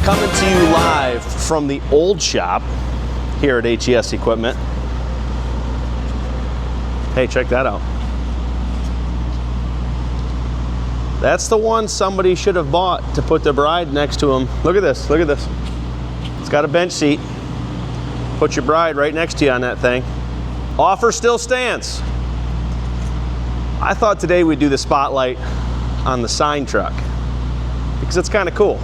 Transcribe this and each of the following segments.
Coming to you live from the old shop here at HES Equipment. Hey, check that out. That's the one somebody should have bought to put their bride next to him. Look at this, look at this. It's got a bench seat. Put your bride right next to you on that thing. Offer still stands. I thought today we'd do the spotlight on the sign truck because it's kind of cool.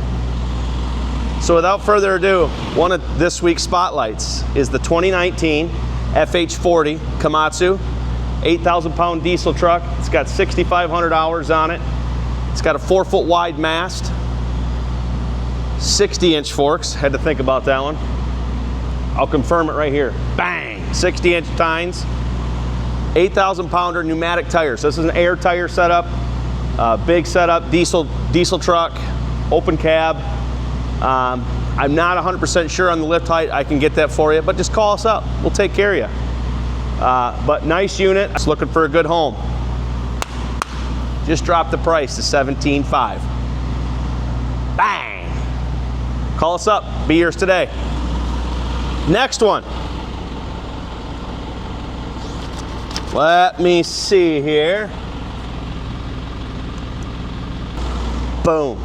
So without further ado, one of this week's spotlights is the 2019 FH40 Komatsu 8,000 pound diesel truck. It's got 6,500 hours on it. It's got a 4-foot wide mast, 60-inch forks. Had to think about that one. I'll confirm it right here. Bang! 60-inch tines, 8,000 pounder pneumatic tires. This is an air tire setup, big setup, diesel truck, open cab. I'm not 100% sure on the lift height. I can get that for you, but just call us up. We'll take care of you. But nice unit. Just looking for a good home. Just dropped the price to $17,500. Bang! Call us up. Be yours today. Next one. Let me see here. Boom.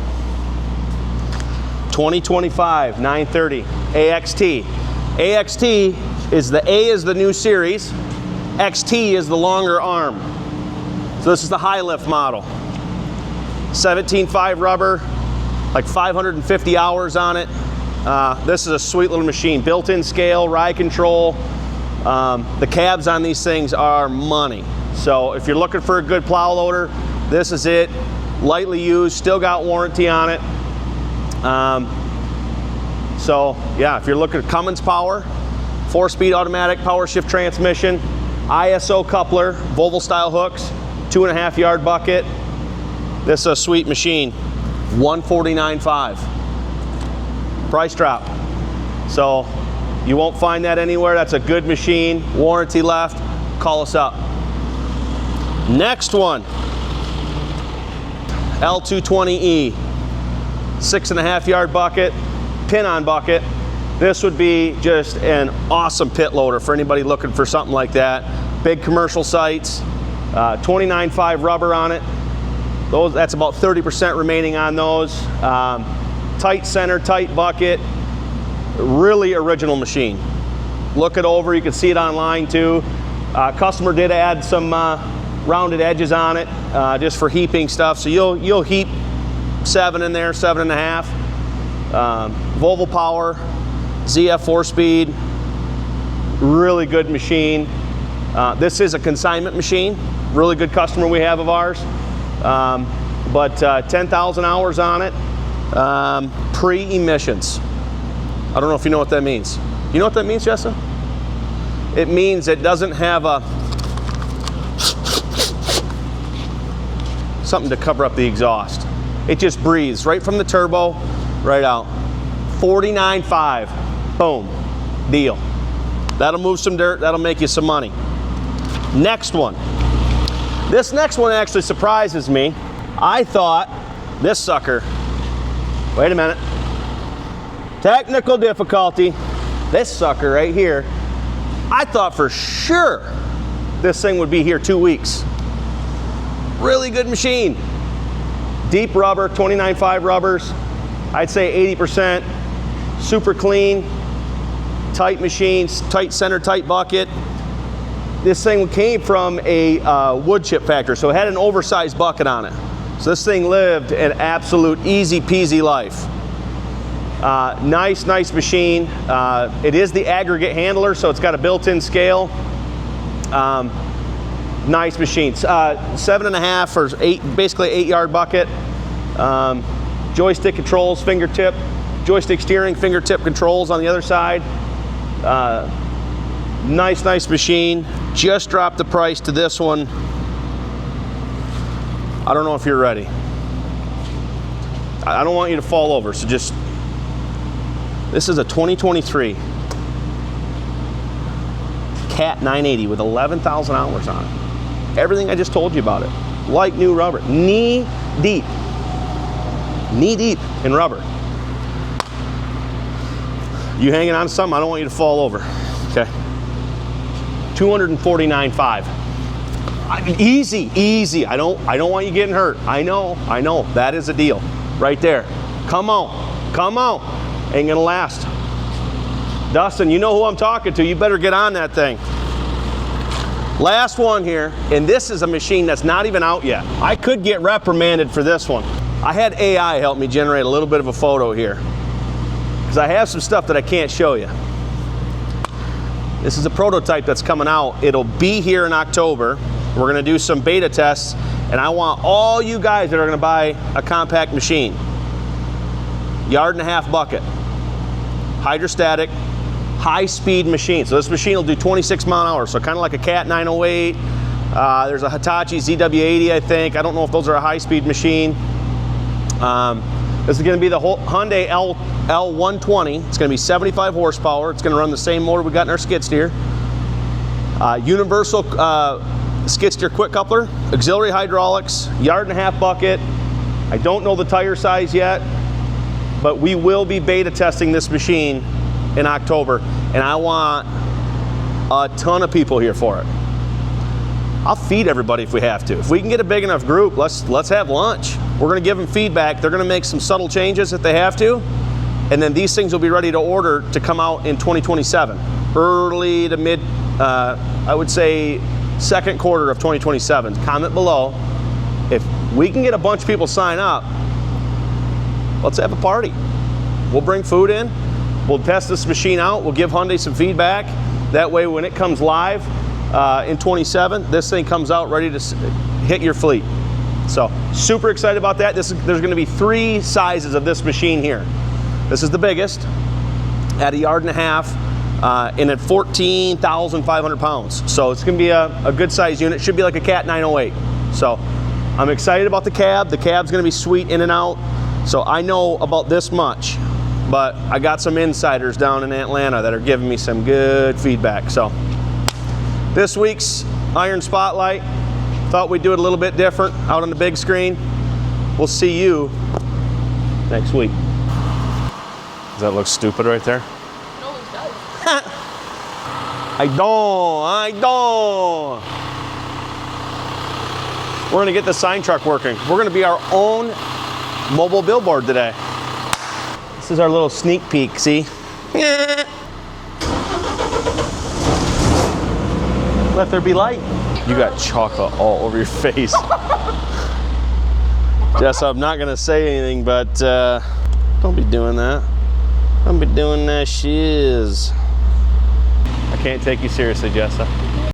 2025 930 AXT. AXT is the A is the new series. XT is the longer arm. So this is the high lift model. 17.5 rubber, like 550 hours on it. This is a sweet little machine. Built-in scale, ride control. The cabs on these things are money. So if you're looking for a good plow loader, this is it. Lightly used, still got warranty on it. So yeah, if you're looking at Cummins power, 4-speed automatic power shift transmission, ISO coupler, Volvo style hooks, 2.5 yard bucket. This is a sweet machine. $149,500. Price drop. So you won't find that anywhere. That's a good machine. Warranty left. Call us up. Next one. L220E. 6.5 yard bucket, pin-on bucket. This would be just an awesome pit loader for anybody looking for something like that. Big commercial sites, 29.5 rubber on it. That's about 30% remaining on those. Tight center, tight bucket. Really original machine. Look it over, you can see it online too. Customer did add some rounded edges on it just for heaping stuff. So you'll heap 7 in there, 7.5. Volvo power, ZF 4-speed, really good machine. This is a consignment machine, really good customer we have of ours. But 10,000 hours on it, pre-emissions. I don't know if you know what that means. You know what that means, Jessa? It means it doesn't have something to cover up the exhaust. It just breathes right from the turbo, right out. $49,500. Boom. Deal. That'll move some dirt. That'll make you some money. Next one. This next one actually surprises me. I thought this sucker, wait a minute. Technical difficulty. This sucker right here, I thought for sure this thing would be here 2 weeks. Really good machine. Deep rubber, 29.5 rubbers. I'd say 80%. Super clean. Tight machines, tight center, tight bucket. This thing came from a wood chip factory, so it had an oversized bucket on it. So this thing lived an absolute easy peasy life. Nice Machine. It is the aggregate handler, so it's got a built-in scale. Nice machine. 7.5 or 8, basically 8 yard bucket. Joystick controls, fingertip, joystick steering, fingertip controls on the other side. Nice machine. Just dropped the price to this one. I don't know if you're ready. I don't want you to fall over, so just, this is a 2023 Cat 980 with 11,000 hours on it. Everything I just told you about it. Like new rubber, knee deep in rubber. You hanging on to something? I don't want you to fall over. Okay. 249.5. Easy, easy. I don't want you getting hurt. I know. That is a deal right there. Come on, come on. Ain't gonna last. Dustin, you know who I'm talking to. You better get on that thing. Last one here, and this is a machine that's not even out yet. I could get reprimanded for this one. I had AI help me generate a little bit of a photo here, because I have some stuff that I can't show you. This is a prototype that's coming out. It'll be here in October. We're gonna do some beta tests, and I want all you guys that are gonna buy a compact machine. 1.5 bucket, hydrostatic, high-speed machine. So this machine will do 26 mile an hour, so kind of like a Cat 908. There's a Hitachi ZW80, I think. I don't know if those are a high-speed machine. This is going to be the Hyundai L120. It's going to be 75 horsepower. It's going to run the same motor we got in our skid steer. Universal skid steer quick coupler, auxiliary hydraulics, 1.5 bucket. I don't know the tire size yet, but we will be beta testing this machine in October, and I want a ton of people here for it. I'll feed everybody if we have to. If we can get a big enough group, let's have lunch. We're gonna give them feedback. They're gonna make some subtle changes if they have to, and then these things will be ready to order to come out in 2027. Early to mid, I would say second quarter of 2027. Comment below. If we can get a bunch of people sign up, let's have a party. We'll bring food in. We'll test this machine out. We'll give Hyundai some feedback. That way when it comes live in 27, this thing comes out ready to hit your fleet. So super excited about that. There's gonna be 3 sizes of this machine here. This is the biggest at 1.5 yards and at 14,500 pounds. So it's gonna be a good size unit. Should be like a Cat 908. So I'm excited about the cab. The cab's gonna be sweet in and out. So I know about this much, but I got some insiders down in Atlanta that are giving me some good feedback. So this week's Iron Spotlight, thought we'd do it a little bit different out on the big screen. We'll see you next week. Does that look stupid right there? No, it does. I don't. We're gonna get the sign truck working. We're gonna be our own mobile billboard today. This is our little sneak peek, see? Let there be light. You got chocolate all over your face. Jess, I'm not gonna say anything, but don't be doing that. Don't be doing that shiz. I can't take you seriously, Jessa.